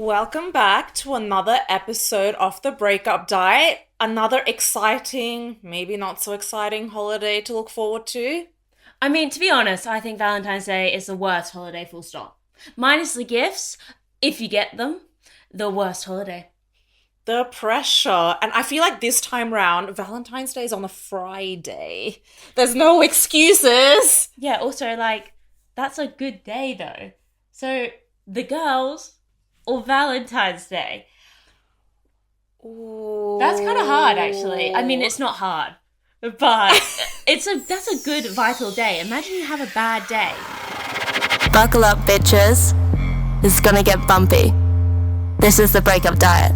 Welcome back to another episode of the Breakup Diet. Another exciting, maybe not so exciting holiday to look forward to. I mean, to be honest, I think Valentine's Day is the worst holiday, full stop. Minus the gifts, if you get them, the worst holiday. The pressure. And I feel like this time round, Valentine's Day is on a Friday. There's no excuses. Yeah, also, that's a good day, though. So, the girls or Valentine's Day? Ooh. That's kind of hard, actually. I mean, it's not hard, but that's a good, vital day. Imagine you have a bad day. Buckle up, bitches. This is gonna get bumpy. This is the Breakup Diet.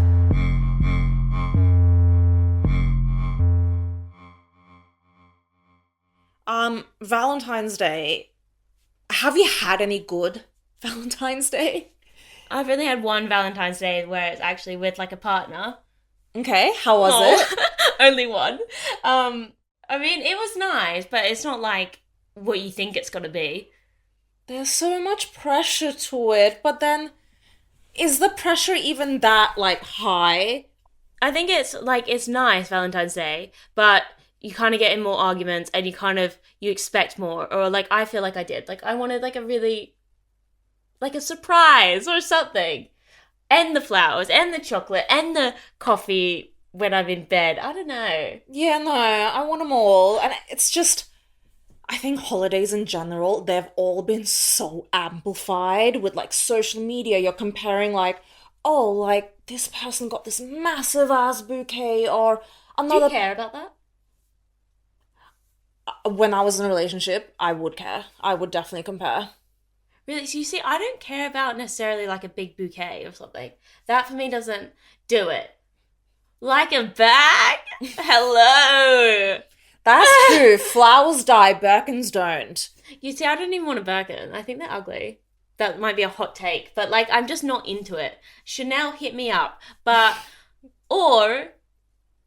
Valentine's Day. Have you had any good Valentine's Day? I've only had one Valentine's Day where it's actually with, a partner. Okay, how was it? Only one. I mean, it was nice, but it's not like what you think it's gonna be. There's so much pressure to it, but then is the pressure even that high? I think it's nice Valentine's Day, but you kind of get in more arguments and you expect more, or I feel like I did. I wanted a really a surprise or something. And the flowers and the chocolate and the coffee when I'm in bed. I don't know. Yeah, no, I want them all. And it's just, I think holidays in general, they've all been so amplified with social media. You're comparing this person got this massive ass bouquet or another. Do you care about that? When I was in a relationship, I would care. I would definitely compare. Really? So you see, I don't care about necessarily a big bouquet or something. That for me doesn't do it. Like a bag? Hello! That's true. Flowers die, Birkins don't. You see, I don't even want a Birkin. I think they're ugly. That might be a hot take, but I'm just not into it. Chanel hit me up, but, or,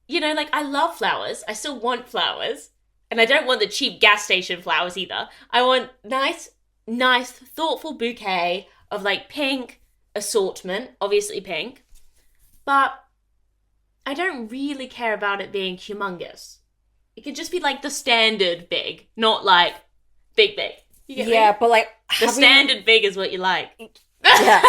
I love flowers. I still want flowers. And I don't want the cheap gas station flowers either. I want nice, thoughtful bouquet of pink assortment, obviously pink, but I don't really care about it being humongous. It could just be the standard big, not big. You get yeah, me? but the standard big is what you like. Yeah.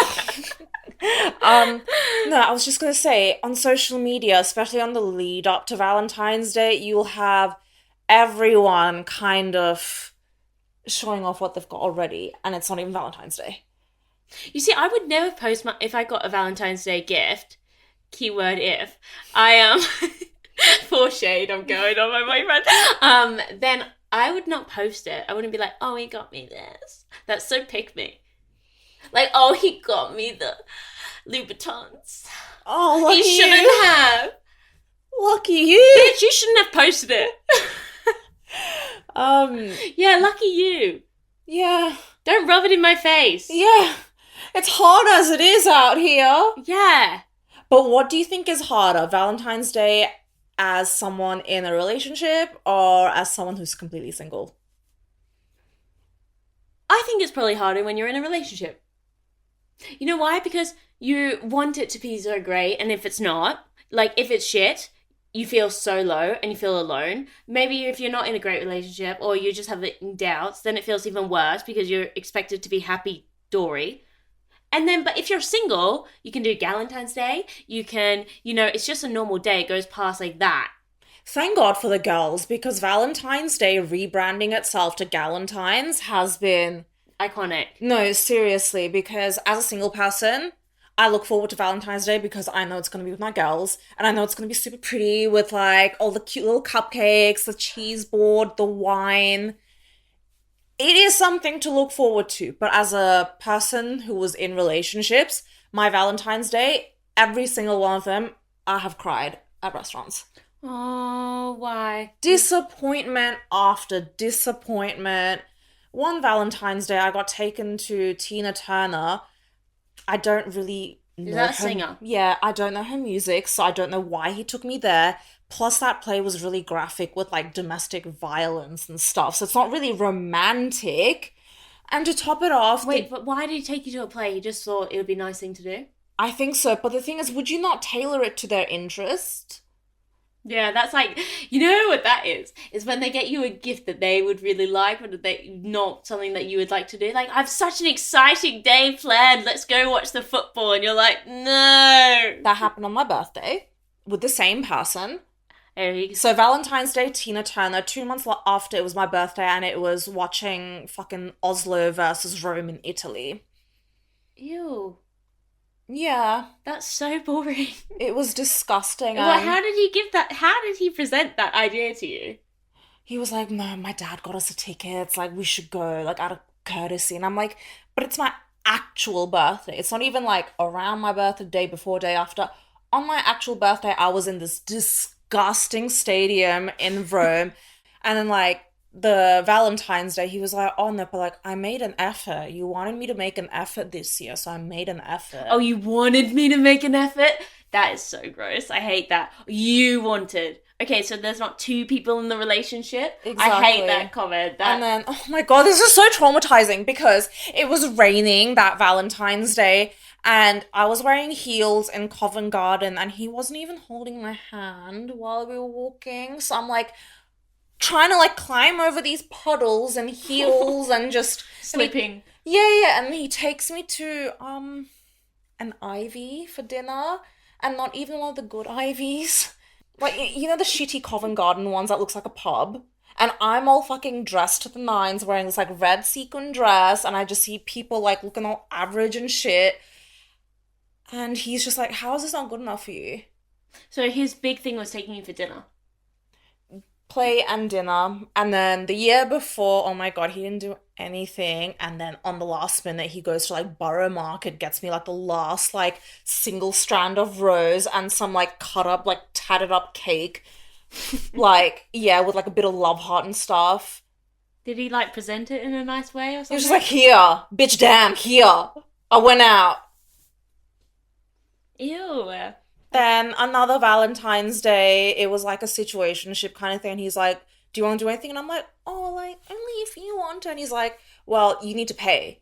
No, I was just gonna say, on social media, especially on the lead up to Valentine's Day, you'll have everyone kind of showing off what they've got already, and it's not even Valentine's Day. You see, I would never post if I got a Valentine's Day gift, keyword if, for shade, I'm going on my boyfriend, then I would not post it. I wouldn't be like, oh, he got me this. That's so pick me. Oh, he got me the Louboutins. Oh, lucky he shouldn't you. have. Lucky you. Bitch, you shouldn't have posted it. Yeah, lucky you. Yeah. Don't rub it in my face. Yeah. It's hard as it is out here. Yeah. But what do you think is harder, Valentine's Day as someone in a relationship or as someone who's completely single? I think it's probably harder when you're in a relationship. You know why? Because you want it to be so great, and if it's not, if it's shit, you feel so low and you feel alone. Maybe if you're not in a great relationship or you just have doubts, then it feels even worse because you're expected to be happy dory. And then, but if you're single, you can do Galentine's Day. You can, it's just a normal day. It goes past that. Thank God for the girls, because Valentine's Day rebranding itself to Galentine's has been iconic. No, seriously, because as a single person, I look forward to Valentine's Day because I know it's going to be with my girls, and I know it's going to be super pretty with all the cute little cupcakes, the cheese board, the wine. It is something to look forward to, but as a person who was in relationships, my Valentine's Day, every single one of them, I have cried at restaurants. Oh, why? Disappointment after disappointment. One Valentine's Day, I got taken to Tina Turner. I don't really know Is that a her, singer? Yeah, I don't know her music, so I don't know why he took me there. Plus, that play was really graphic with domestic violence and stuff, so it's not really romantic. And to top it off, Wait, but why did he take you to a play? He just thought it would be a nice thing to do? I think so, but the thing is, would you not tailor it to their interest? Yeah, that's like, you know what that is? Is when they get you a gift that they would really like, but they not something that you would like to do. Like, I have such an exciting day planned. Let's go watch the football. And you're like, no. That happened on my birthday with the same person. Hey, So Valentine's Day, Tina Turner, 2 months after it was my birthday, and it was watching fucking Oslo versus Rome in Italy. ew, Yeah, that's so boring. it was disgusting. Well, how did he give that? How did he present that idea to you? He was like, no, my dad got us a ticket. It's like, we should go, like, out of courtesy. And I'm like, but it's my actual birthday. It's not even like around my birthday, day before, day after. On my actual birthday, I was in this disgusting stadium in Rome. And then, like, the Valentine's Day, he was like, oh, no, but, like, I made an effort. You wanted me to make an effort this year, so I made an effort. Oh, you wanted me to make an effort? That is so gross. I hate that. You wanted. Okay, so there's not two people in the relationship? I Exactly. hate that comment. And then, oh my God, this is so traumatizing because it was raining that Valentine's Day and I was wearing heels in Covent Garden and he wasn't even holding my hand while we were walking. So I'm like trying to like climb over these puddles and heels and just Slipping. yeah, and he takes me to an Ivy for dinner and not even one of the good Ivies. Like, you know the shitty Covent Garden ones that looks like a pub? And I'm all fucking dressed to the nines wearing this like red sequin dress and I just see people like looking all average and shit. And he's just like, how is this not good enough for you? So his big thing was taking you for dinner. Play and dinner. And then the year before, oh my God, he didn't do anything. And then on the last minute, he goes to like Borough Market, gets me like the last like single strand of rose and some like cut up, like tatted up cake. Like, yeah, with like a bit of love heart and stuff. Did he like present it in a nice way or He something? was just like, here, bitch, damn, here. I went out. Ew. Then another Valentine's Day, it was like a situationship kind of thing. He's like, do you want to do anything? And I'm like, oh, like, only if you want to. And he's like, well, you need to pay.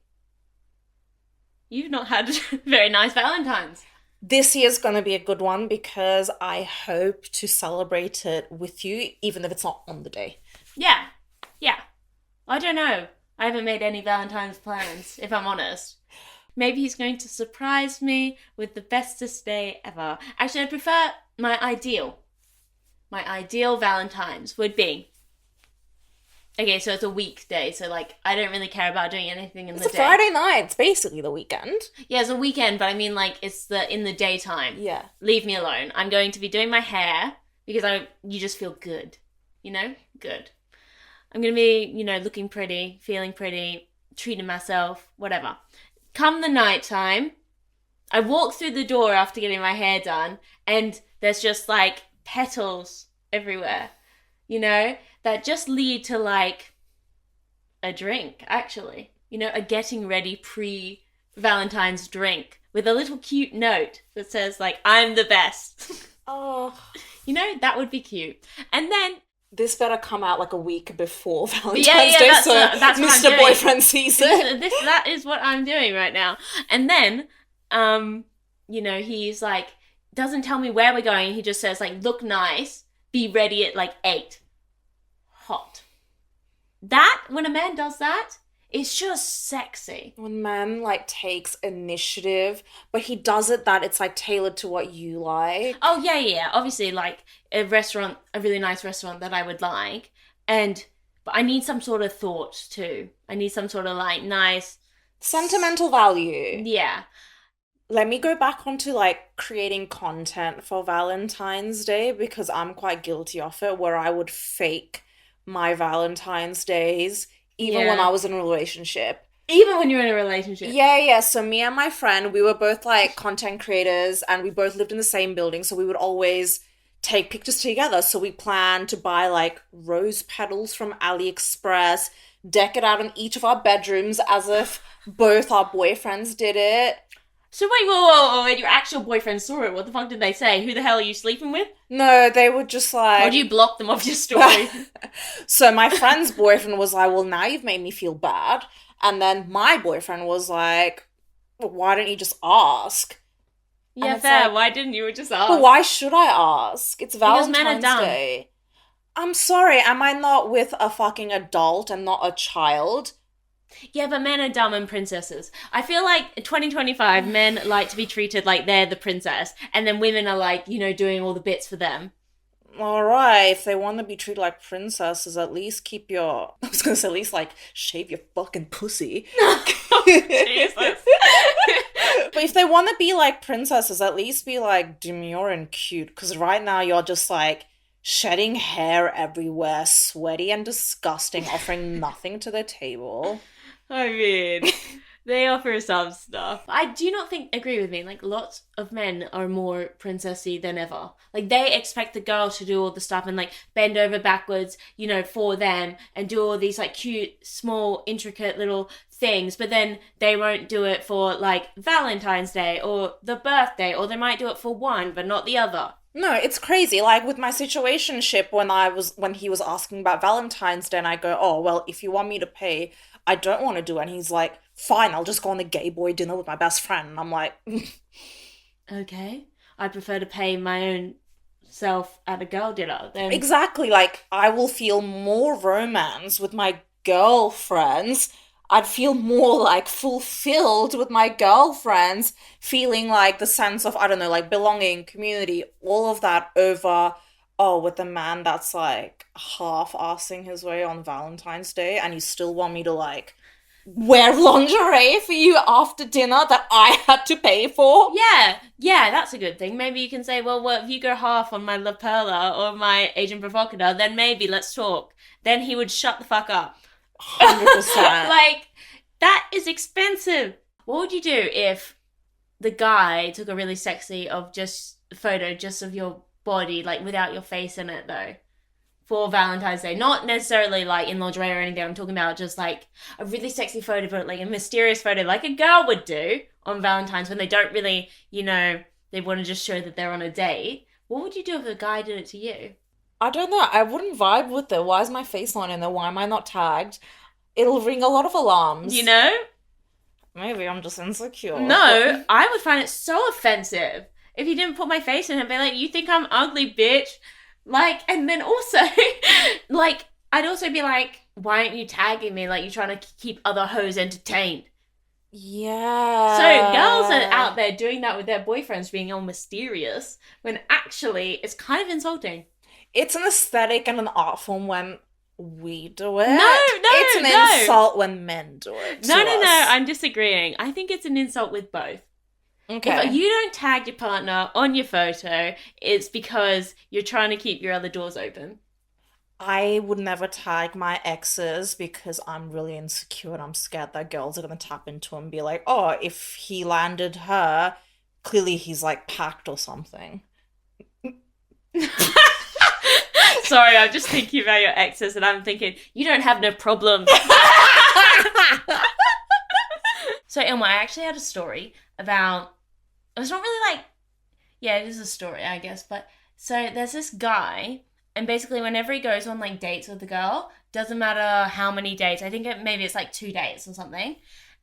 You've not had very nice Valentines. This year's going to be a good one because I hope to celebrate it with you, even if it's not on the day. Yeah. Yeah. I don't know. I haven't made any Valentine's plans, if I'm honest. Maybe he's going to surprise me with the bestest day ever. Actually, I prefer my ideal Valentine's would be. Okay, so it's a weekday, so like I don't really care about doing anything in the It's a day. Friday night. It's basically the weekend. Yeah, it's a weekend, but I mean like it's in the daytime. Yeah. Leave me alone. I'm going to be doing my hair because you just feel good. You know? Good. I'm going to be, looking pretty, feeling pretty, treating myself, whatever. Come the nighttime, I walk through the door after getting my hair done, and there's just like petals everywhere, that just lead to like a drink, actually. A getting ready pre-Valentine's drink with a little cute note that says like, I'm the best. Oh. That would be cute. And then This better come out like a week before Valentine's yeah, Day, that's so what I'm Mr. doing. Boyfriend sees it. that is what I'm doing right now. And then, he's like, doesn't tell me where we're going. He just says like, look nice, be ready at like 8. Hot. That, when a man does that, it's just sexy. When man like takes initiative, but he does it that it's like tailored to what you like. Oh yeah. Obviously, like a really nice restaurant that I would like, but I need some sort of thought too. I need some sort of like nice Sentimental value. Yeah. Let me go back onto like creating content for Valentine's Day because I'm quite guilty of it, where I would fake my Valentine's days even when I was in a relationship. Even when you're in a relationship. Yeah. So me and my friend, we were both like content creators and we both lived in the same building. So we would always take pictures together. So we planned to buy like rose petals from AliExpress, deck it out in each of our bedrooms as if both our boyfriends did it. So wait, whoa, your actual boyfriend saw it. What the fuck did they say? Who the hell are you sleeping with? No, they were just like... Or do you block them off your story? So my friend's boyfriend was like, well, now you've made me feel bad. And then my boyfriend was like, well, why don't you just ask? Yeah, it's fair. like, Why didn't you just ask? but why should I ask? It's Because men are Valentine's dumb. Day. I'm sorry, am I not with a fucking adult and not a child? Yeah, but men are dumb and princesses. I feel like 2025, men like to be treated like they're the princess, and then women are like, doing all the bits for them. Alright, if they want to be treated like princesses, at least keep your... I was gonna say, at least, like, shave your fucking pussy. Jesus. But if they want to be like princesses, at least be, like, demure and cute. Because right now you're just, like, shedding hair everywhere, sweaty and disgusting, offering nothing to the table. I mean, they offer some stuff. I do not agree with me. Like, lots of men are more princessy than ever. Like, they expect the girl to do all the stuff and, like, bend over backwards, for them and do all these, like, cute, small, intricate little things. But then they won't do it for, like, Valentine's Day or the birthday, or they might do it for one, but not the other. No, it's crazy. Like, with my situationship, when he was asking about Valentine's Day, and I go, oh, well, if you want me to pay, I don't want to do it. And he's like, fine, I'll just go on the gay boy dinner with my best friend. And I'm like, okay, I prefer to pay my own self at a girl dinner then. exactly. Like, I will feel more romance with my girlfriends. I'd feel more, like, fulfilled with my girlfriends, feeling, like, the sense of, I don't know, like, belonging, community, all of that over, with a man that's, like, half-assing his way on Valentine's Day, and you still want me to, like, wear lingerie for you after dinner that I had to pay for? Yeah, that's a good thing. Maybe you can say, well, if you go half on my La Perla or my Agent Provocateur, then maybe let's talk. Then he would shut the fuck up. 100%. Like, that is expensive. What would you do if the guy took a really sexy photo just of your body, like without your face in it though, for Valentine's Day? Not necessarily like in lingerie or anything. I'm talking about just like a really sexy photo, but like a mysterious photo, like a girl would do on Valentine's when they don't really, they want to just show that they're on a date. What would you do if a guy did it to you? I don't know. I wouldn't vibe with it. Why is my face not in there? Why am I not tagged? It'll ring a lot of alarms. Maybe I'm just insecure. No, I would find it so offensive if you didn't put my face in it and be like, you think I'm ugly, bitch? Like, and then also, like, I'd also be like, why aren't you tagging me? Like, you're trying to keep other hoes entertained. Yeah. So girls are out there doing that with their boyfriends, being all mysterious, when actually it's kind of insulting. It's an aesthetic and an art form when we do it. No, it's an insult when men do it. No, to us. I'm disagreeing. I think it's an insult with both. Okay. If you don't tag your partner on your photo, it's because you're trying to keep your other doors open. I would never tag my exes because I'm really insecure and I'm scared that girls are going to tap into him and be like, oh, if he landed her, clearly he's like packed or something. Sorry, I'm just thinking about your exes and I'm thinking, you don't have no problems. So, Ilma, I actually had a story about, it's not really like, yeah, it is a story, I guess, but so there's this guy, and basically whenever he goes on like dates with a girl, doesn't matter how many dates, I think maybe it's like 2 dates or something,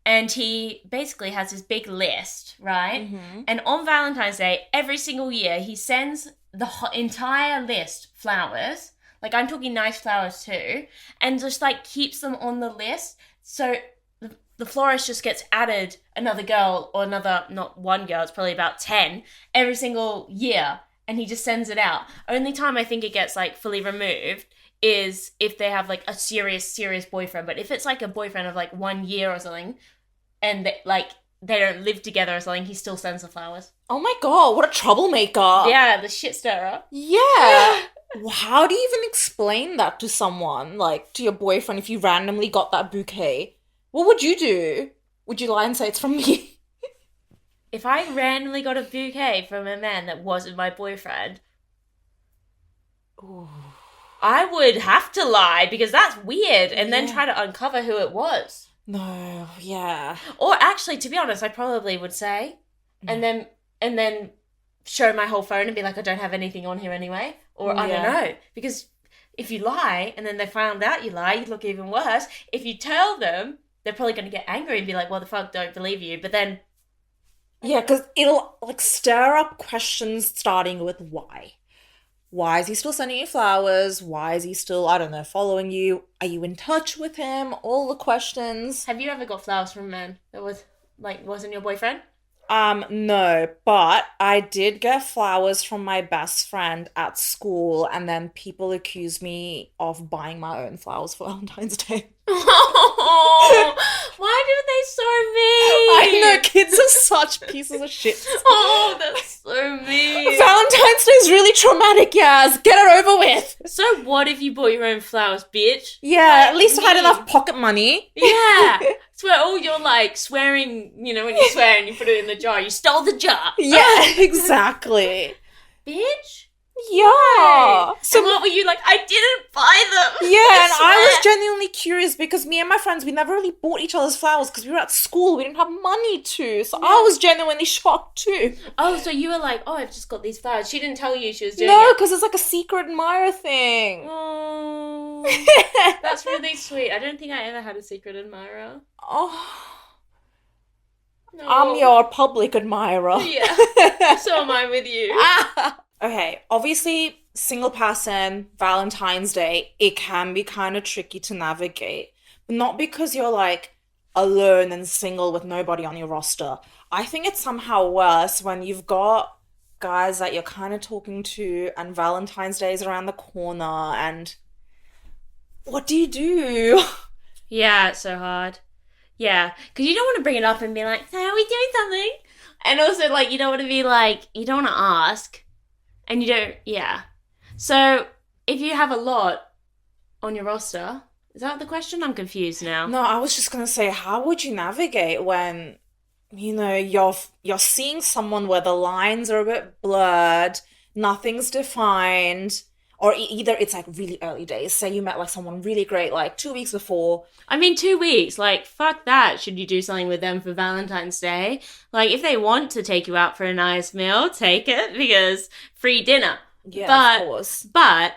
and he basically has this big list, right? Mm-hmm. And on Valentine's Day, every single year, he sends the entire list flowers, like I'm talking nice flowers too, and just like keeps them on the list, so the florist just gets added another girl or another, not one girl, it's probably about 10 every single year, and he just sends it out. Only time I think it gets like fully removed is if they have like a serious boyfriend. But if it's like a boyfriend of like 1 year or something, and they don't live together or something, he still sends the flowers. Oh my god, what a troublemaker. Yeah, the shit stirrer. Yeah. How do you even explain that to someone, like to your boyfriend, if you randomly got that bouquet? What would you do? Would you lie and say it's from me? If I randomly got a bouquet from a man that wasn't my boyfriend, Ooh. I would have to lie because that's weird, and then try to uncover who it was. No, yeah. Or actually, to be honest, I probably would say, and then show my whole phone and be like, I don't have anything on here anyway. Or I don't know. Because if you lie and then they found out you lie, you'd look even worse. If you tell them, they're probably going to get angry and be like, what the fuck, don't believe you. But then Yeah, because it'll like stir up questions starting with why. Why is he still sending you flowers? Why is he still, I don't know, following you? Are you in touch with him? All the questions. Have you ever got flowers from a man that wasn't your boyfriend? No, but I did get flowers from my best friend at school, and then people accused me of buying my own flowers for Valentine's Day. Oh, why do they so I mean? know, kids are such pieces of shit. Oh, that's so mean. Valentine's Day is really traumatic, Yaz. Get it over with. So what if you bought your own flowers, bitch? Yeah, at least I had me. enough pocket money. Yeah. It's where all your like swearing, you know, when you swear and you put it in the jar, you stole the jar. Yeah, exactly. Bitch. Yeah. So what were you like? I didn't buy them. Yeah, and I was swear. genuinely curious because me and my friends, we never really bought each other's flowers because we were at school. We didn't have money to. So I was genuinely shocked too. Oh, so you were like, oh, I've just got these flowers. She didn't tell you she was doing No, it. because it's like a secret admirer thing. Oh, that's really sweet. I don't think I ever had a secret admirer. Oh, No. I'm your public admirer. Yeah. So am I with you. Okay, obviously, single person, Valentine's Day, it can be kind of tricky to navigate. But not because you're like alone and single with nobody on your roster. I think it's somehow worse when you've got guys that you're kind of talking to and Valentine's Day is around the corner and what do you do? Yeah, it's so hard. Yeah, because you don't want to bring it up and be like, so are we doing something? And also, like, you don't want to be like, you don't want to ask. And you don't, yeah. So, if you have a lot on your roster, is that the question? I'm confused now. No, I was just gonna say, how would you navigate when, you know, you're seeing someone where the lines are a bit blurred, nothing's defined, or either it's like really early days. Say you met like someone really great like 2 weeks before. I mean, 2 weeks, like, fuck that. Should you do something with them for Valentine's Day? Like, if they want to take you out for a nice meal, take it, because free dinner. Yeah, of course. But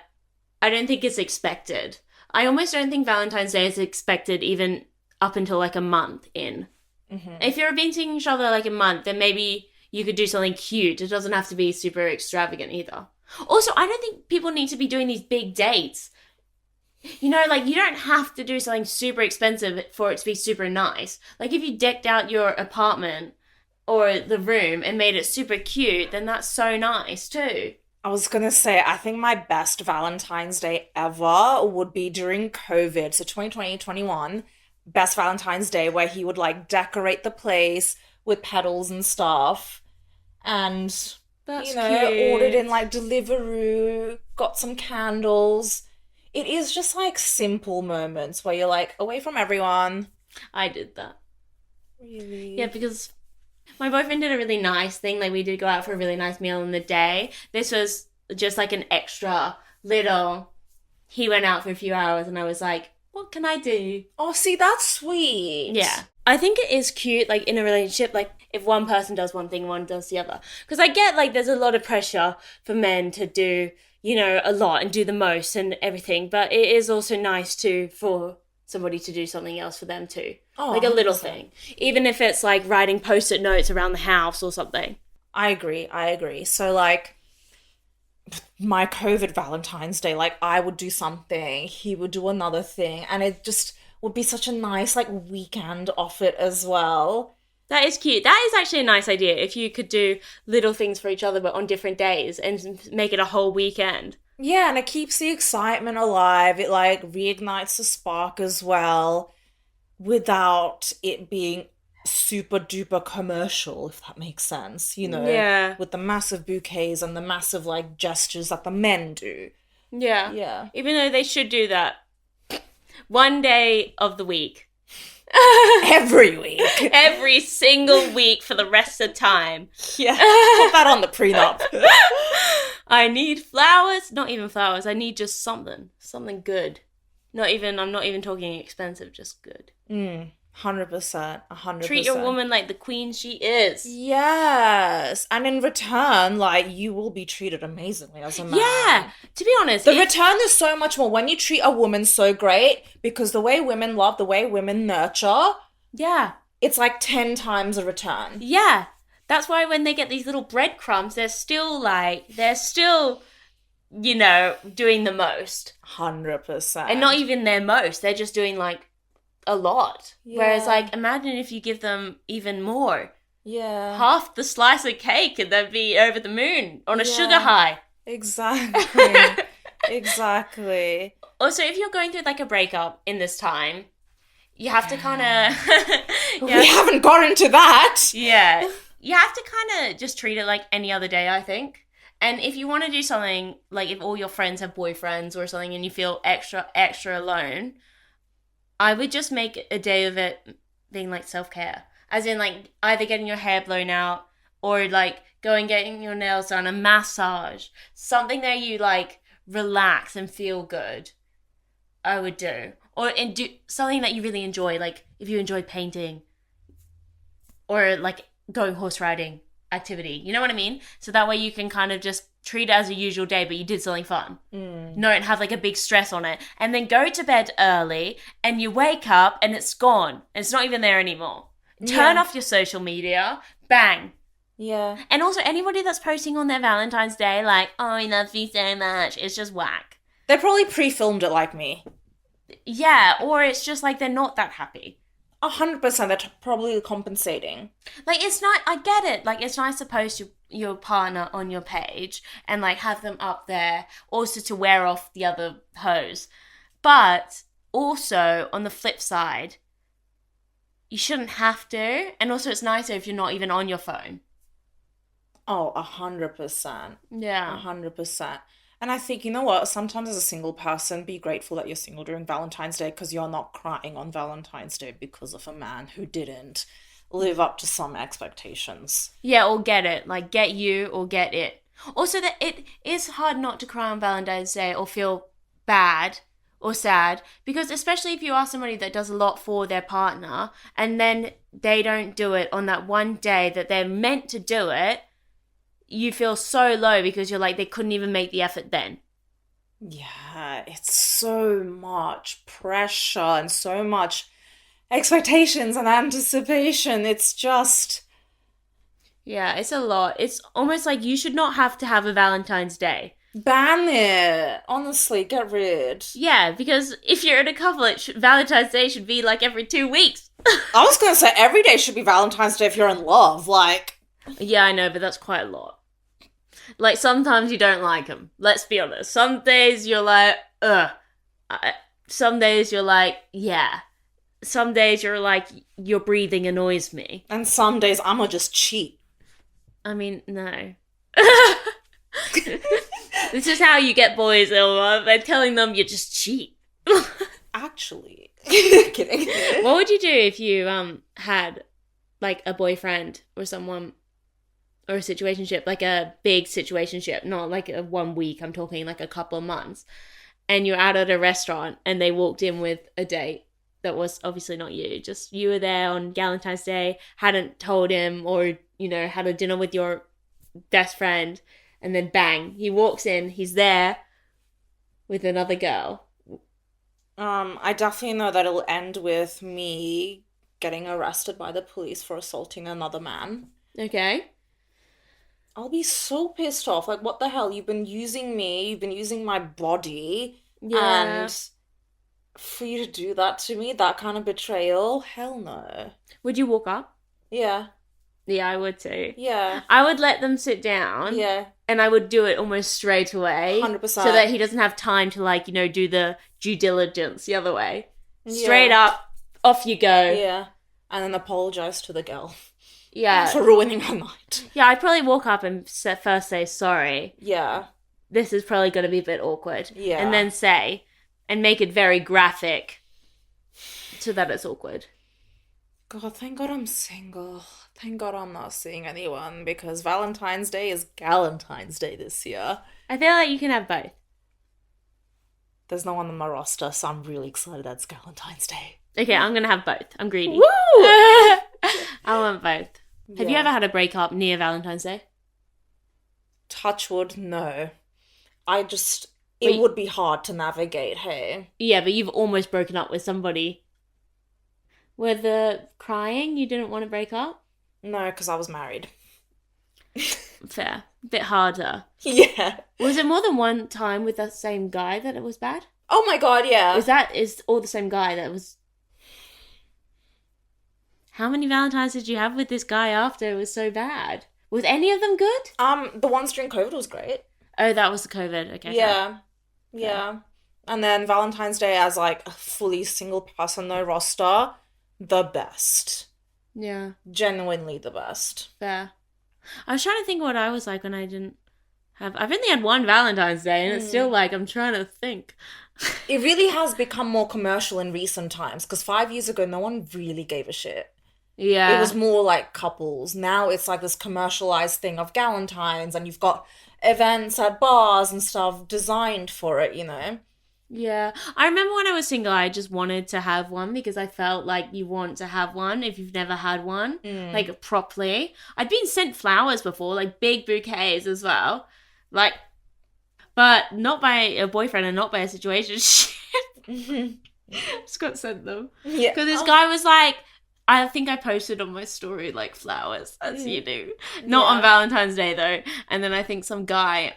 I don't think it's expected. I almost don't think Valentine's Day is expected even up until like a month in. Mm-hmm. If you're been seeing each other like a month, then maybe you could do something cute. It doesn't have to be super extravagant either. Also, I don't think people need to be doing these big dates. You know, like, you don't have to do something super expensive for it to be super nice. Like, if you decked out your apartment or the room and made it super cute, then that's so nice too. I was gonna say, I think my best Valentine's Day ever would be during COVID. So 2020, 21, best Valentine's Day where he would like decorate the place with petals and stuff. And, That's you know, cute. ordered in like Deliveroo, got some candles. It is just like simple moments where you're like away from everyone. I did that. Really? Yeah, because my boyfriend did a really nice thing. Like, we did go out for a really nice meal in the day. This was just like an extra little. He went out for a few hours and I was like, what can I do? Oh, see, that's sweet. Yeah. I think it is cute, like, in a relationship, like, if one person does one thing, one does the other. Because I get, like, there's a lot of pressure for men to do, you know, a lot and do the most and everything. But it is also nice, too, for somebody to do something else for them, too. Oh, like, a little 100%. thing. Even if it's, like, writing Post-it notes around the house or something. I agree. So, like, my COVID Valentine's Day, like, I would do something, he would do another thing, and it just would be such a nice, like, weekend off it as well. That is cute. That is actually a nice idea, if you could do little things for each other but on different days and make it a whole weekend. Yeah, and it keeps the excitement alive. It, like, reignites the spark as well without it being super duper commercial, if that makes sense, you know? Yeah. With the massive bouquets and the massive, like, gestures that the men do. Yeah. Yeah. Even though they should do that one day of the week. Every week. Every single week for the rest of the time. Yeah. Put that on the prenup. I need flowers. Not even flowers. I need just something. Something good. I'm not even talking expensive, just good. 100%. Treat your woman like the queen she is. Yes. And in return, like, you will be treated amazingly as a man. Yeah. To be honest, The return is so much more when you treat a woman so great, because the way women love, the way women nurture, yeah. it's like 10 times a return. Yeah. That's why when they get these little breadcrumbs, they're still, doing the most. 100%. And not even their most. They're just doing, a lot. Yeah. Whereas, imagine if you give them even more. Yeah. Half the slice of cake and they'd be over the moon on a sugar high. Exactly. Exactly. Also, if you're going through, a breakup in this time, you have to kind of... We haven't gotten to that. Yeah. You have to kind of just treat it like any other day, I think. And if you want to do something, if all your friends have boyfriends or something and you feel extra alone, I would just make a day of it being, self-care. As in, either getting your hair blown out or, going getting your nails done, a massage. Something that you, relax and feel good, I would do. And do something that you really enjoy, if you enjoy painting or, going horse riding activity. You know what I mean? So that way you can kind of just treat it as a usual day, but you did something fun. Don't have, a big stress on it. And then go to bed early and you wake up and it's gone. It's not even there anymore. Turn off your social media. Bang. Yeah. And also, anybody that's posting on their Valentine's Day, oh, he loves me so much, it's just whack. They probably pre-filmed it like me. Yeah, or it's just they're not that happy. 100%, they're probably compensating. It's not, I get it. It's nice to post your partner on your page and, have them up there, also to wear off the other hose. But also, on the flip side, you shouldn't have to. And also, it's nicer if you're not even on your phone. Oh, 100%. Yeah. 100%. And I think, you know what? Sometimes as a single person, be grateful that you're single during Valentine's Day because you're not crying on Valentine's Day because of a man who didn't live up to some expectations. Yeah, or get it. Get you or get it. Also, that it is hard not to cry on Valentine's Day or feel bad or sad, because especially if you are somebody that does a lot for their partner and then they don't do it on that one day that they're meant to do it, you feel so low because you're they couldn't even make the effort then. Yeah, it's so much pressure and so much expectations and anticipation. It's just... Yeah, it's a lot. It's almost you should not have to have a Valentine's Day. Ban it. Honestly, get rid. Yeah, because if you're in a couple, Valentine's Day should be every 2 weeks. I was gonna say every day should be Valentine's Day if you're in love, Yeah, I know, but that's quite a lot. Sometimes you don't like them. Let's be honest. Some days you're ugh. Some days you're yeah. Some days you're your breathing annoys me. And some days I'ma just cheat. I mean, no. This is how you get boys, Ilma. They're telling them you just cheat. Actually. Kidding. What would you do if you had a boyfriend or someone or a situationship, a big situationship, not a 1 week, I'm talking a couple of months, and you're out at a restaurant and they walked in with a date that was obviously not you, just you were there on Valentine's Day, hadn't told him, or had a dinner with your best friend, and then bang, he walks in, he's there with another girl. I definitely know that it'll end with me getting arrested by the police for assaulting another man. Okay. I'll be so pissed off. What the hell? You've been using me. You've been using my body. Yeah. And for you to do that to me, that kind of betrayal, hell no. Would you walk up? Yeah. Yeah, I would too. Yeah. I would let them sit down. Yeah. And I would do it almost straight away. 100%. So that he doesn't have time to do the due diligence the other way. Yeah. Straight up, off you go. Yeah. And then apologize to the girl. Yeah. For ruining her night. Yeah, I'd probably walk up and first say sorry. Yeah. This is probably going to be a bit awkward. Yeah. And then say, and make it very graphic so that it's awkward. God, thank God I'm single. Thank God I'm not seeing anyone, because Valentine's Day is Galentine's Day this year. I feel like you can have both. There's no one on my roster, so I'm really excited that's Galentine's Day. Okay, I'm going to have both. I'm greedy. Woo! I want both. Have you Yeah. ever had a breakup near Valentine's Day? Touch wood, no. It Wait. would be hard to navigate, hey? Yeah, but you've almost broken up with somebody. Were the crying you didn't want to break up? No, because I was married. Fair. A bit harder. Yeah. Was it more than one time with that same guy that it was bad? Oh my god, yeah. Is all the same guy that was... How many Valentines did you have with this guy after it was so bad? Was any of them good? The ones during COVID was great. Oh, that was the COVID. Okay. Yeah. Yeah. And then Valentine's Day as like a fully single person, no roster, the best. Yeah. Genuinely the best. Fair. I was trying to think what I was like when I didn't have... I've only had one Valentine's Day, and it's still like, I'm trying to think. It really has become more commercial in recent times, because 5 years ago, no one really gave a shit. Yeah. It was more like couples. Now it's like this commercialized thing of Galentines, and you've got events at bars and stuff designed for it, you know? Yeah. I remember when I was single, I just wanted to have one because I felt like you want to have one if you've never had one, like properly. I'd been sent flowers before, like big bouquets as well. Like, but not by a boyfriend and not by a situationship. Just got sent them. Yeah. Because this guy was like, I think I posted on my story like flowers, as you do. Not on Valentine's Day though. And then I think some guy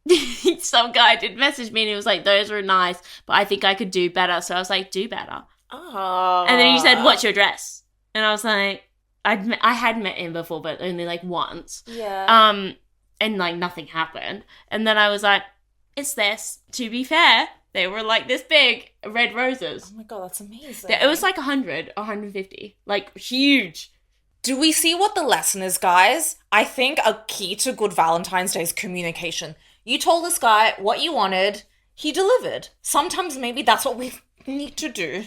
did message me and he was like, those were nice, but I think I could do better. So I was like, do better. Oh. And then he said, what's your address? And I was like, I had met him before, but only like once. Yeah. And like nothing happened. And then I was like, it's this. To be fair, they were like this big, red roses. Oh my god, that's amazing. It was like 100, 150. Like huge. Do we see what the lesson is, guys? I think a key to good Valentine's Day is communication. You told this guy what you wanted, he delivered. Sometimes maybe that's what we need to do.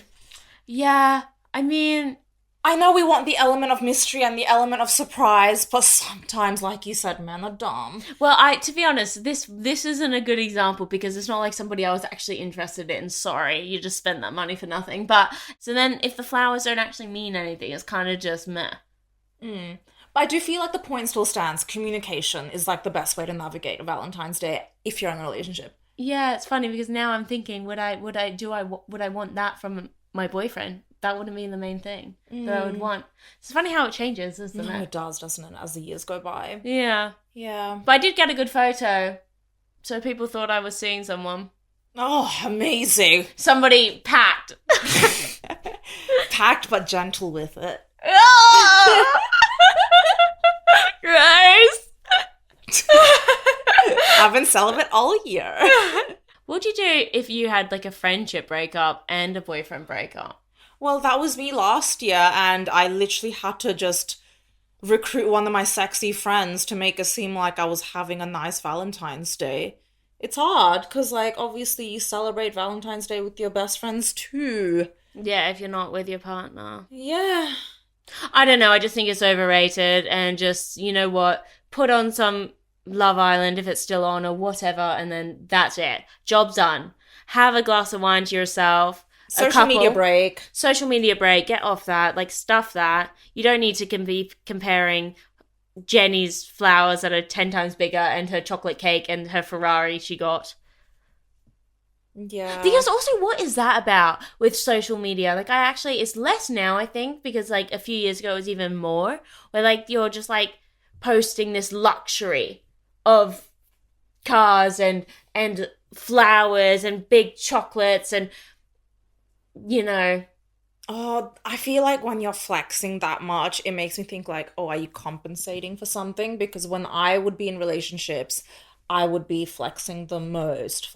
Yeah, I mean... I know we want the element of mystery and the element of surprise, but sometimes, like you said, men are dumb. Well, to be honest, this isn't a good example because it's not like somebody I was actually interested in. Sorry, you just spent that money for nothing. But, so then if the flowers don't actually mean anything, it's kind of just meh. But I do feel like the point still stands. Communication is like the best way to navigate a Valentine's Day if you're in a relationship. Yeah, it's funny because now I'm thinking, would I want that from my boyfriend? That wouldn't be the main thing that I would want. It's funny how it changes, isn't it? It does, doesn't it, as the years go by. Yeah. Yeah. But I did get a good photo, so people thought I was seeing someone. Oh, amazing. Somebody packed. Packed but gentle with it. Gross. I've been celibate all year. What would you do if you had like a friendship breakup and a boyfriend breakup? Well, that was me last year, and I literally had to just recruit one of my sexy friends to make it seem like I was having a nice Valentine's Day. It's hard, because, like, obviously you celebrate Valentine's Day with your best friends too. Yeah, if you're not with your partner. Yeah. I don't know, I just think it's overrated, and just, you know what, put on some Love Island if it's still on or whatever, and then that's it. Job's done. Have a glass of wine to yourself. Social media break. Social media break. Get off that. Like, stuff that. You don't need to be comparing Jenny's flowers that are 10 times bigger and her chocolate cake and her Ferrari she got. Yeah. Because also, what is that about with social media? Like, it's less now, I think, because, like, a few years ago it was even more, where, like, you're just, like, posting this luxury of cars and flowers and big chocolates and, you know. Oh, I feel like when you're flexing that much, it makes me think like, oh, are you compensating for something? Because when I would be in relationships, I would be flexing the most.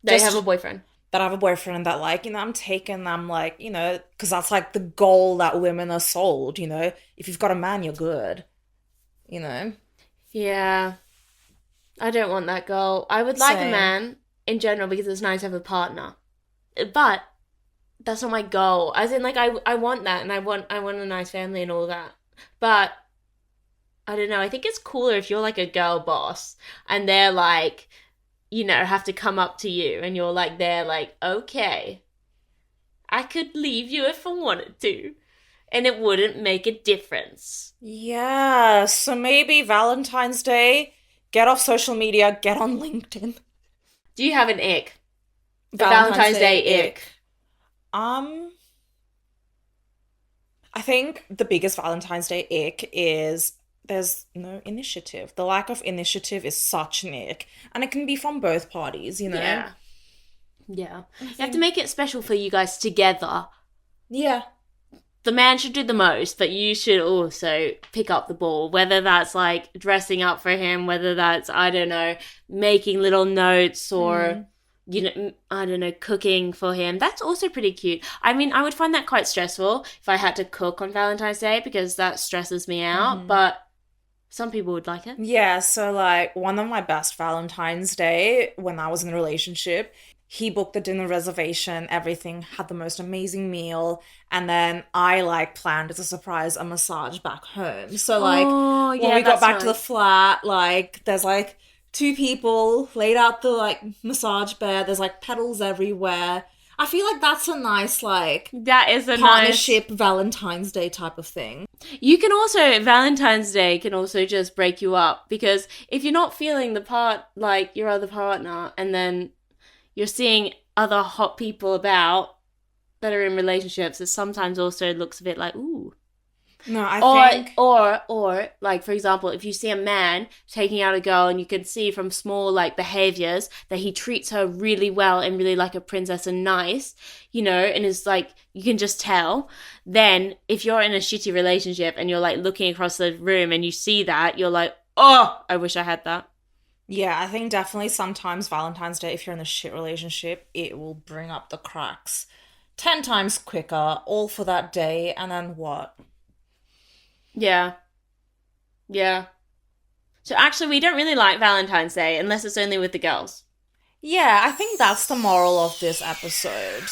They have a boyfriend. That I have a boyfriend and that, like, you know, I'm like, you know, because that's like the goal that women are sold, you know. If you've got a man, you're good, you know. Yeah. I don't want that goal. I would like Same. a man in general because it's nice to have a partner. But that's not my goal. As in, like, I want that, and I want a nice family and all that. But I don't know. I think it's cooler if you're like a girl boss and they're like, you know, have to come up to you, and you're like, they're like, okay, I could leave you if I wanted to, and it wouldn't make a difference. Yeah. So maybe Valentine's Day, get off social media, get on LinkedIn. Do you have an ick? Valentine's Day ick. I think the biggest Valentine's Day ick is there's no initiative. The lack of initiative is such an ick. And it can be from both parties, you know? Yeah. Yeah. You have to make it special for you guys together. Yeah. The man should do the most, but you should also pick up the ball, whether that's like dressing up for him, whether that's, I don't know, making little notes or, you know, I don't know, cooking for him. That's also pretty cute. I mean, I would find that quite stressful if I had to cook on Valentine's Day because that stresses me out, but some people would like it. Yeah, so like one of my best Valentine's Day when I was in a relationship, he booked the dinner reservation, everything, had the most amazing meal, and then I like planned as a surprise a massage back home. So like Oh, when yeah, we got that's back to the nice. flat, like there's like two people laid out the like massage bed, there's like petals everywhere. I feel like that's a nice like That is a partnership Valentine's Day type of thing. You can also, Valentine's Day can also just break you up because if you're not feeling the part, like your other partner, and then you're seeing other hot people about that are in relationships, it sometimes also looks a bit like, ooh. No, I think Or like for example, if you see a man taking out a girl and you can see from small like behaviors that he treats her really well and really like a princess and nice, you know, and is like you can just tell, then if you're in a shitty relationship and you're like looking across the room and you see that, you're like, oh, I wish I had that. yeah, I think definitely sometimes Valentine's Day, if you're in a shit relationship, it will bring up the cracks 10 times quicker, all for that day, and then what? Yeah. Yeah. So actually we don't really like Valentine's Day unless it's only with the girls. Yeah, I think that's the moral of this episode.